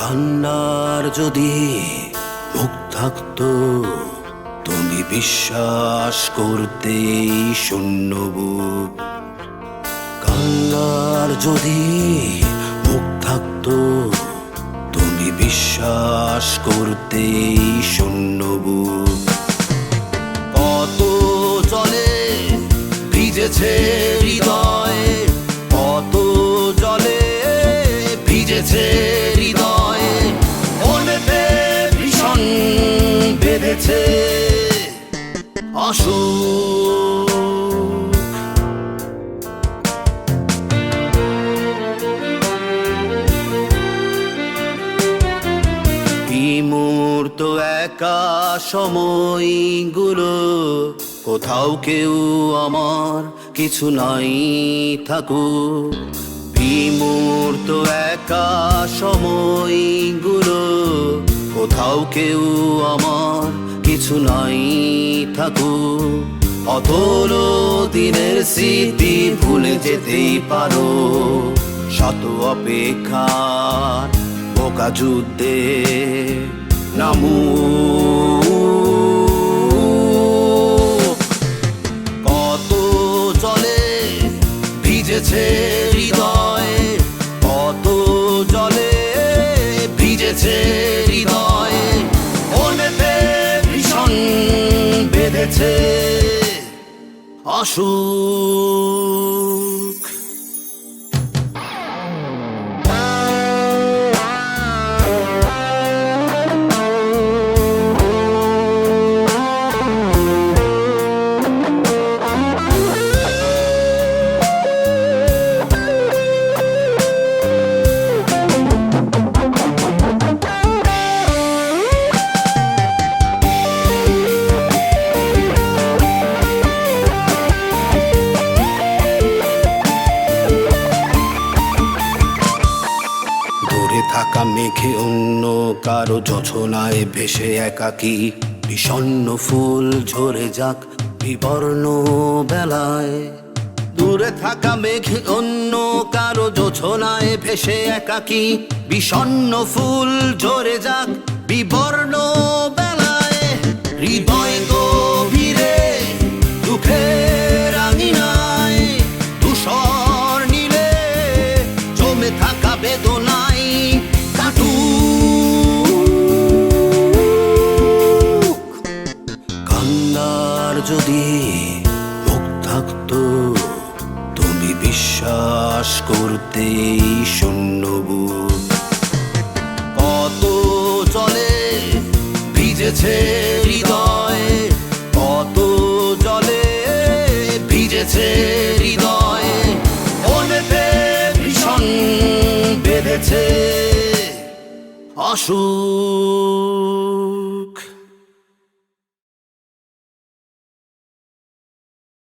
কান্নার যদি মুখ থাকতো, তুমি বিশ্বাস করতে শূন্য বুক। কান্নার যদি মুখ থাকতো, তুমি বিশ্বাস করতে শূন্য বুক। কত জলে ভিজেছে হৃদয়, কত জলে ভিজেছে হৃদয়, মনেতে ভীষণ বেঁধেছে অসুখ। বিমূর্ত একা সময়গুলো, কোথাও কেউ আমার কিছু নাই থাকুক। বিমূর্ত একা সময়গুলো, কোথাও কেউ আমার কিছু নাই থাকুক। অতলো দিনের স্মৃতি ভুলে যেতেই পারো, শত অপেক্ষার বোকা যুদ্ধে নামু। কত জলে ভিজেছে হৃদয়, কত জলে ভিজেছে হৃদয়, মনেতে ভীষণ বেঁধেছে অসুখ। থাকা মেঘে অন্য কারো যোছনায় ভেসে একাকী, বিষণ্ণ ফুল ঝরে যাক বিবর্ণ বেলায়। দূরে থাকা মেঘে অন্য কারো যোছনায় ভেসে একাকী, বিষণ্ণ ফুল ঝরে যাক বিবর্ণ বেলায়। হৃদয় গভীরে দুঃখের আঙিনায়, ধূসর নীলে জমে থাকা বেদনায় যদি মুখ থাকতো, তুমি বিশ্বাস করতে শূন্য বুক। কত জলে ভিজেছে হৃদয়, কত জলে ভিজেছে হৃদয়, মনেতে ভীষণ বেঁধেছে অসুখ।